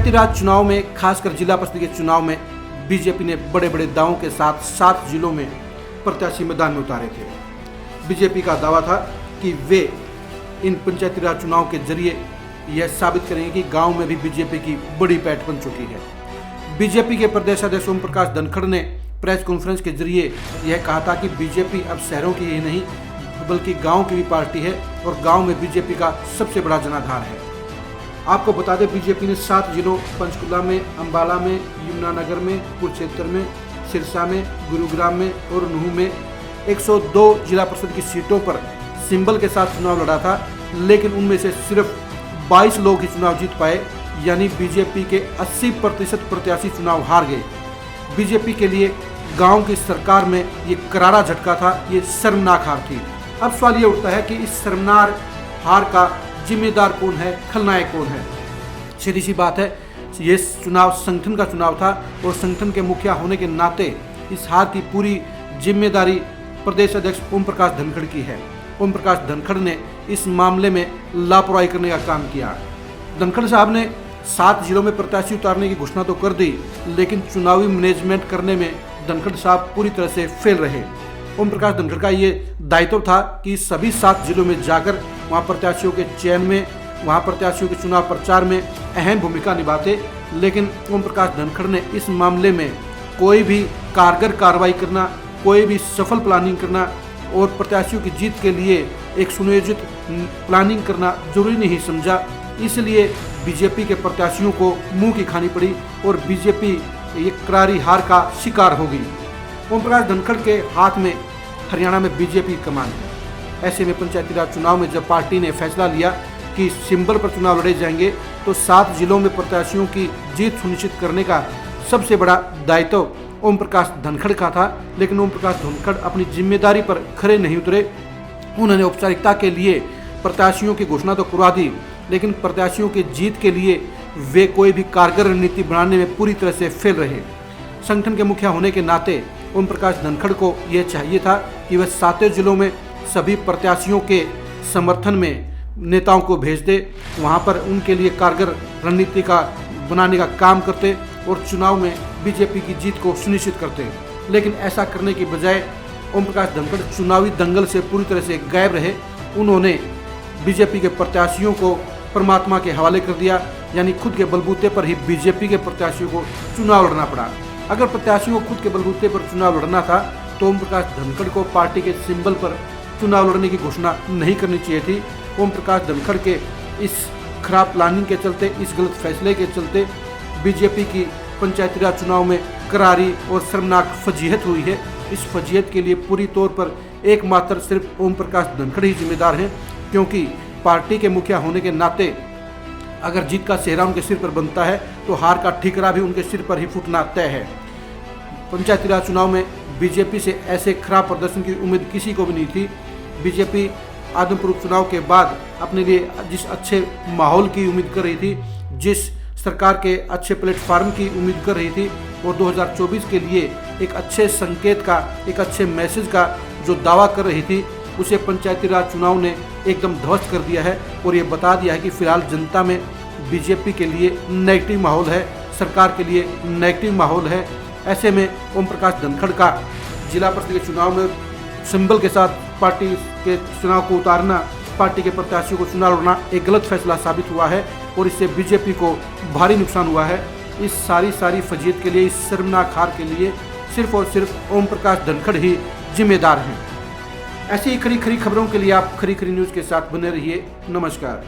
पंचायती राज चुनाव में, खासकर जिला परिषद के चुनाव में बीजेपी ने बड़े बड़े दावों के साथ 7 जिलों में प्रत्याशी मैदान में उतारे थे। बीजेपी का दावा था कि वे इन पंचायती राज चुनाव के जरिए यह साबित करेंगे कि गांव में भी बीजेपी की बड़ी पैठ बन चुकी है। बीजेपी के प्रदेश अध्यक्ष ओम प्रकाश धनखड़ ने प्रेस कॉन्फ्रेंस के जरिए यह कहा था कि बीजेपी अब शहरों की ही नहीं बल्कि गांव की भी पार्टी है और गांव में बीजेपी का सबसे बड़ा जनाधार है। आपको बता दें, बीजेपी ने 7 जिलों पंचकुला में, अंबाला में, यमुनानगर में, कुरुक्षेत्र में, सिरसा में, गुरुग्राम में और नूह में 102 जिला परिषद की सीटों पर सिंबल के साथ चुनाव लड़ा था, लेकिन उनमें से सिर्फ 22 लोग ही चुनाव जीत पाए, यानी बीजेपी के 80% प्रत्याशी चुनाव हार गए। बीजेपी के लिए गांव की सरकार में ये करारा झटका था, ये शर्मनाक हार थी। अब सवाल ये उठता है कि इस शर्मनाक हार का जिम्मेदार कौन है, खलनायक कौन है। सीधी सी बात है, ये चुनाव संगठन का चुनाव था और संगठन के मुखिया होने के नाते इस हार की पूरी जिम्मेदारी प्रदेश अध्यक्ष ओम प्रकाश धनखड़ की है। ओम प्रकाश धनखड़ ने इस मामले में लापरवाही करने का काम किया। धनखड़ साहब ने 7 जिलों में प्रत्याशी उतारने की घोषणा तो कर दी, लेकिन चुनावी मैनेजमेंट करने में धनखड़ साहब पूरी तरह से फेल रहे। ओम प्रकाश धनखड़ का ये दायित्व था कि सभी 7 जिलों में जाकर वहाँ प्रत्याशियों के चयन में, वहाँ प्रत्याशियों के चुनाव प्रचार में अहम भूमिका निभाते, लेकिन ओम प्रकाश धनखड़ ने इस मामले में कोई भी कारगर कार्रवाई करना, कोई भी सफल प्लानिंग करना और प्रत्याशियों की जीत के लिए एक सुनियोजित प्लानिंग करना जरूरी नहीं समझा। इसलिए बीजेपी के प्रत्याशियों को मुंह की खानी पड़ी और बीजेपी ये करारी हार का शिकार हो गई। ओम प्रकाश धनखड़ के हाथ में हरियाणा में बीजेपी की कमान है। ऐसे में पंचायती राज चुनाव में जब पार्टी ने फैसला लिया कि सिंबल पर चुनाव लड़े जाएंगे, तो 7 जिलों में प्रत्याशियों की जीत सुनिश्चित करने का सबसे बड़ा दायित्व ओम प्रकाश धनखड़ का था। लेकिन ओम प्रकाश धनखड़ अपनी जिम्मेदारी पर खरे नहीं उतरे। उन्होंने औपचारिकता के लिए प्रत्याशियों की घोषणा तो करवा दी, लेकिन प्रत्याशियों की जीत के लिए वे कोई भी कारगर रणनीति बनाने में पूरी तरह से फेल रहे। संगठन के मुखिया होने के नाते ओम प्रकाश धनखड़ को यह चाहिए था कि वह 7 जिलों में सभी प्रत्याशियों के समर्थन में नेताओं को भेज दे, वहां पर उनके लिए कारगर रणनीति का बनाने का काम करते और चुनाव में बीजेपी की जीत को सुनिश्चित करते। लेकिन ऐसा करने की बजाय ओम प्रकाश धनखड़ चुनावी दंगल से पूरी तरह से गायब रहे। उन्होंने बीजेपी के प्रत्याशियों को परमात्मा के हवाले कर दिया, यानी खुद के बलबूते पर ही बीजेपी के प्रत्याशियों को चुनाव लड़ना पड़ा। अगर प्रत्याशियों को खुद के बलबूते पर चुनाव लड़ना था तो ओम प्रकाश धनखड़ को पार्टी के सिंबल पर चुनाव लड़ने की घोषणा नहीं करनी चाहिए थी। ओम प्रकाश धनखड़ के इस खराब प्लानिंग के चलते, इस गलत फैसले के चलते बीजेपी की पंचायती राज चुनाव में करारी और शर्मनाक फजीहत हुई है। इस फजीहत के लिए पूरी तौर पर एकमात्र सिर्फ ओम प्रकाश धनखड़ ही जिम्मेदार हैं, क्योंकि पार्टी के मुखिया होने के नाते अगर जीत का सेहरा उनके सिर पर बनता है तो हार का ठिकरा भी उनके सिर पर ही फूटना तय है। पंचायती राज चुनाव में बीजेपी से ऐसे खराब प्रदर्शन की उम्मीद किसी को भी नहीं थी। बीजेपी आदमपुर उपचुनाव के बाद अपने लिए जिस अच्छे माहौल की उम्मीद कर रही थी, जिस सरकार के अच्छे प्लेटफार्म की उम्मीद कर रही थी और 2024 के लिए एक अच्छे संकेत का, एक अच्छे मैसेज का जो दावा कर रही थी, उसे पंचायती राज चुनाव ने एकदम ध्वस्त कर दिया है और ये बता दिया है कि फिलहाल जनता में बीजेपी के लिए नेगेटिव माहौल है, सरकार के लिए नेगेटिव माहौल है। ऐसे में ओम प्रकाश धनखड़ का जिला परिषद के चुनाव में सिंबल के साथ पार्टी के चुनाव को उतारना, पार्टी के प्रत्याशियों को चुनाव लड़ना एक गलत फैसला साबित हुआ है और इससे बीजेपी को भारी नुकसान हुआ है। इस सारी फजीहत के लिए, इस शर्मनाक हार के लिए सिर्फ और सिर्फ ओम प्रकाश धनखड़ ही जिम्मेदार हैं। ऐसी ही खरी खबरों के लिए आप खरी न्यूज़ के साथ बने रहिए। नमस्कार।